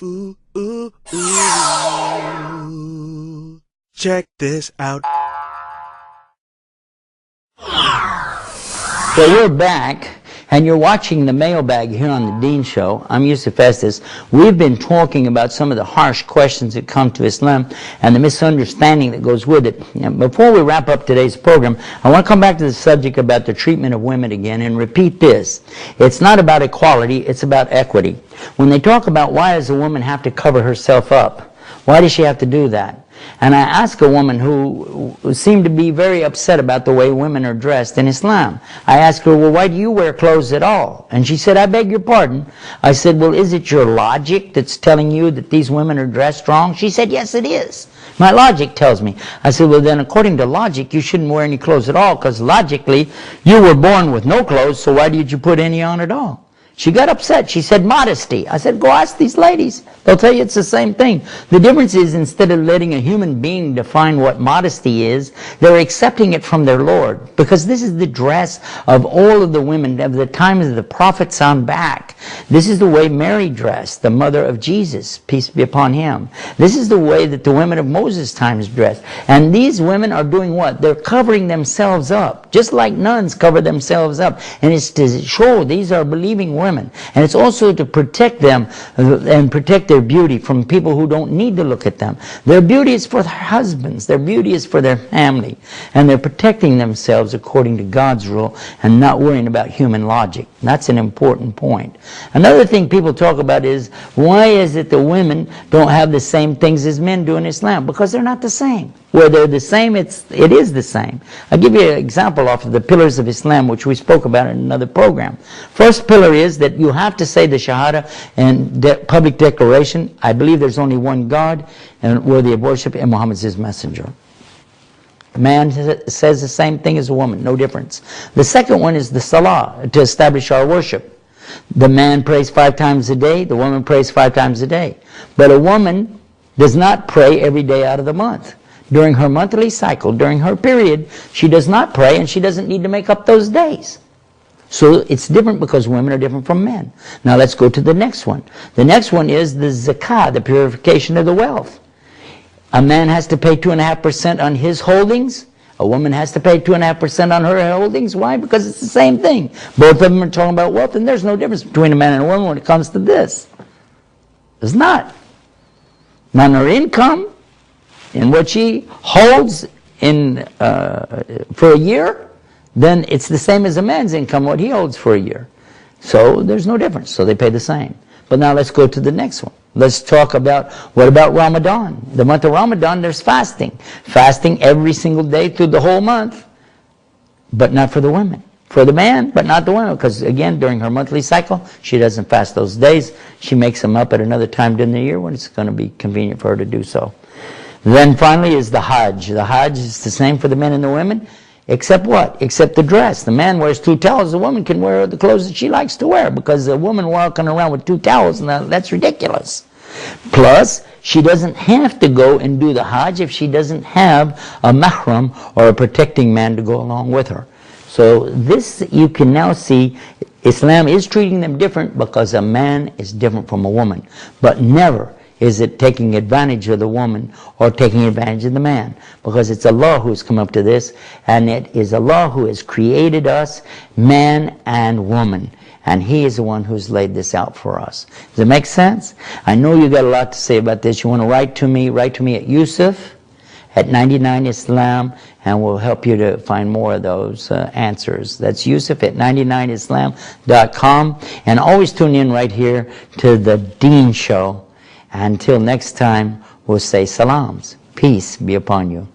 Ooh, ooh, ooh. Check this out. So we're back, and you're watching the mailbag here on the Dean Show. I'm Yusuf Estes. We've been talking about some of the harsh questions that come to Islam and the misunderstanding that goes with it. And before we wrap up today's program, I want to come back to the subject about the treatment of women again and repeat this. It's not about equality, it's about equity. When they talk about why does a woman have to cover herself up, why does she have to do that? And I asked a woman who seemed to be very upset about the way women are dressed in Islam. I asked her, well, why do you wear clothes at all? And she said, I beg your pardon. I said, well, is it your logic that's telling you that these women are dressed wrong? She said, yes, it is. My logic tells me. I said, well, then according to logic, you shouldn't wear any clothes at all, because logically, you were born with no clothes, so why did you put any on at all? She got upset. She said, modesty. I said, go ask these ladies. They'll tell you it's the same thing. The difference is, instead of letting a human being define what modesty is, they're accepting it from their Lord. Because this is the dress of all of the women of the times of the prophets on back. This is the way Mary dressed, the mother of Jesus, peace be upon him. This is the way that the women of Moses' times dressed. And these women are doing what? They're covering themselves up, just like nuns cover themselves up. And it's to show these are believing women. And it's also to protect them and protect their beauty from people who don't need to look at them. Their beauty is for their husbands. Their beauty is for their family. And they're protecting themselves according to God's rule and not worrying about human logic. That's an important point. Another thing people talk about is, why is it the women don't have the same things as men do in Islam? Because they're not the same. Where they're the same, it is the same. I'll give you an example off of the pillars of Islam, which we spoke about in another program. First pillar is that you have to say the Shahada and public declaration, I believe there's only one God and worthy of worship, and Muhammad is his messenger. A man says the same thing as a woman, no difference. The second one is the Salah, to establish our worship. The man prays 5 times a day, the woman prays 5 times a day. But a woman does not pray every day out of the month. During her monthly cycle, during her period, she does not pray, and she doesn't need to make up those days. So it's different because women are different from men. Now let's go to the next one. The next one is the zakah, the purification of the wealth. A man has to pay 2.5% on his holdings. A woman has to pay 2.5% on her holdings. Why? Because it's the same thing. Both of them are talking about wealth, and there's no difference between a man and a woman when it comes to this. There's not. On her income, and what she holds in for a year, then it's the same as a man's income, what he holds for a year. So there's no difference. So they pay the same. But now let's go to the next one. Let's talk about, what about Ramadan? The month of Ramadan, there's fasting. Fasting every single day through the whole month, but not for the women. For the man, but not the woman, because again, during her monthly cycle, she doesn't fast those days. She makes them up at another time during the year when it's going to be convenient for her to do so. Then finally is the Hajj. The Hajj is the same for the men and the women, except what? Except the dress. The man wears 2 towels. The woman can wear the clothes that she likes to wear, because a woman walking around with 2 towels, now that's ridiculous. Plus, she doesn't have to go and do the Hajj if she doesn't have a mahram or a protecting man to go along with her. So this, you can now see, Islam is treating them different because a man is different from a woman, but never is it taking advantage of the woman or taking advantage of the man, because it's Allah who has come up to this, and it is Allah who has created us, man and woman, and He is the one who's laid this out for us. Does it make sense? I know you got a lot to say about this. You want to write to me at Yusuf at 99 Islam, and we'll help you to find more of those answers. That's Yusuf at 99islam.com, and always tune in right here to the Dean Show. Until next time, we'll say salams. Peace be upon you.